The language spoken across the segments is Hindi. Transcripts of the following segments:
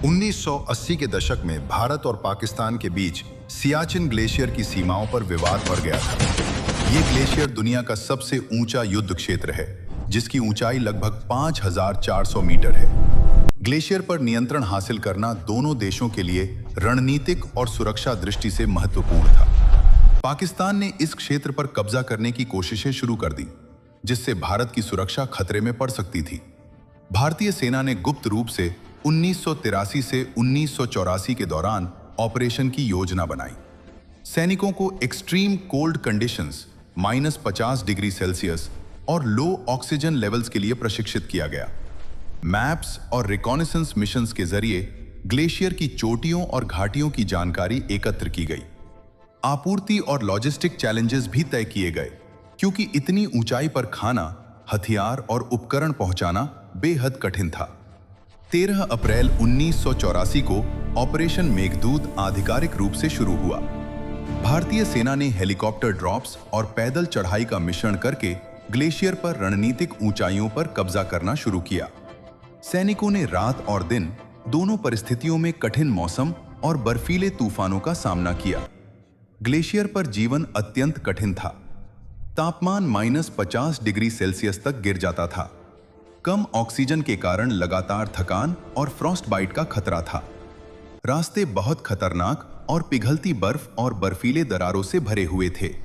1980 के दशक में भारत और पाकिस्तान के बीच सियाचिन ग्लेशियर की सीमाओं पर विवाद बढ़ गया था। ये ग्लेशियर दुनिया का सबसे ऊंचा युद्ध क्षेत्र है, जिसकी ऊंचाई लगभग 5,400 मीटर है। ग्लेशियर पर नियंत्रण हासिल करना दोनों देशों के लिए रणनीतिक और सुरक्षा दृष्टि से महत्वपूर्ण था। पाकिस्तान ने इस क्षेत्र पर कब्जा करने की कोशिशें शुरू कर दी, जिससे भारत की सुरक्षा खतरे में पड़ सकती थी। भारतीय सेना ने गुप्त रूप से 1983 से 1984 के दौरान ऑपरेशन की योजना बनाई। सैनिकों को extreme cold conditions, -50 degree Celsius और लो ऑक्सीजन लेवल्स के लिए प्रशिक्षित किया गया। मैप्स और रिकॉनेसेंस मिशंस के जरिए ग्लेशियर की चोटियों और घाटियों की जानकारी एकत्र की गई। आपूर्ति और लॉजिस्टिक चैलेंजेस भी तय किए गए, क्योंकि इतनी ऊंचाई पर खाना, हथियार और उपकरण पहुंचाना बेहद कठिन था। 13 अप्रैल 1984 को ऑपरेशन मेघदूत आधिकारिक रूप से शुरू हुआ। भारतीय सेना ने हेलीकॉप्टर ड्रॉप्स और पैदल चढ़ाई का मिश्रण करके ग्लेशियर पर रणनीतिक ऊंचाइयों पर कब्जा करना शुरू किया। सैनिकों ने रात और दिन दोनों परिस्थितियों में कठिन मौसम और बर्फीले तूफानों का सामना किया। ग्लेशियर पर जीवन अत्यंत कठिन था। तापमान -50 डिग्री सेल्सियस तक गिर जाता था। कम ऑक्सीजन के कारण लगातार थकान और फ्रॉस्ट बाइट का खतरा था। रास्ते बहुत खतरनाक और पिघलती बर्फ और बर्फीले दरारों से भरे हुए थे।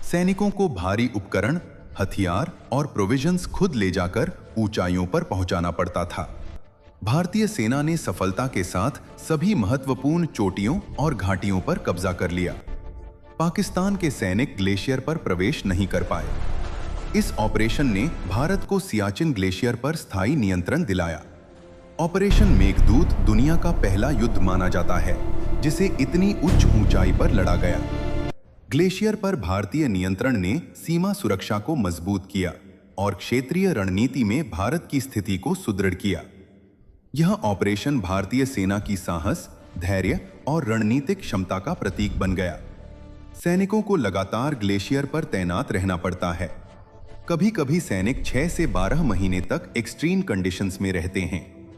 सैनिकों को भारी उपकरण, हथियार और प्रोविजंस खुद ले जाकर ऊंचाइयों पर पहुंचाना पड़ता था। भारतीय सेना ने सफलता के साथ सभी महत्वपूर्ण चोटियों और घाटियों पर कब्जा कर लिया। पाकिस्तान के सैनिक ग्लेशियर पर प्रवेश नहीं कर पाए। इस ऑपरेशन ने भारत को सियाचिन ग्लेशियर पर स्थायी नियंत्रण दिलाया। ऑपरेशन मेघदूत दुनिया का पहला युद्ध माना जाता है, जिसे इतनी उच्च ऊंचाई पर लड़ा गया। ग्लेशियर पर भारतीय नियंत्रण ने सीमा सुरक्षा को मजबूत किया और क्षेत्रीय रणनीति में भारत की स्थिति को सुदृढ़ किया। यह ऑपरेशन भारतीय सेना की साहस, धैर्य और रणनीतिक क्षमता का प्रतीक बन गया। सैनिकों को लगातार ग्लेशियर पर तैनात रहना पड़ता है। कभी-कभी सैनिक 6 से 12 महीने तक एक्सट्रीम कंडीशंस में रहते हैं।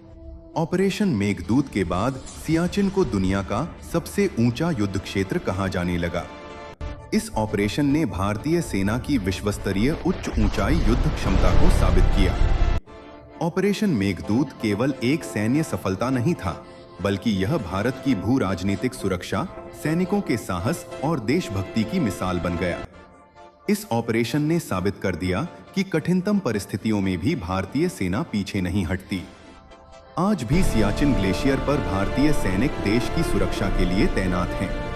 ऑपरेशन मेघदूत के बाद सियाचिन को दुनिया का सबसे ऊंचा युद्ध क्षेत्र कहा जाने लगा। इस ऑपरेशन ने भारतीय सेना की विश्वस्तरीय उच्च ऊंचाई युद्ध क्षमता को साबित किया। ऑपरेशन मेघदूत केवल एक सैन्य सफलता नहीं था, बल्कि यह भारत की भू राजनीतिक सुरक्षा, सैनिकों के साहस और देशभक्ति की मिसाल बन गया। इस ऑपरेशन ने साबित कर दिया कि कठिनतम परिस्थितियों में भी भारतीय सेना पीछे नहीं हटती। आज भी सियाचिन ग्लेशियर पर भारतीय सैनिक देश की सुरक्षा के लिए तैनात हैं।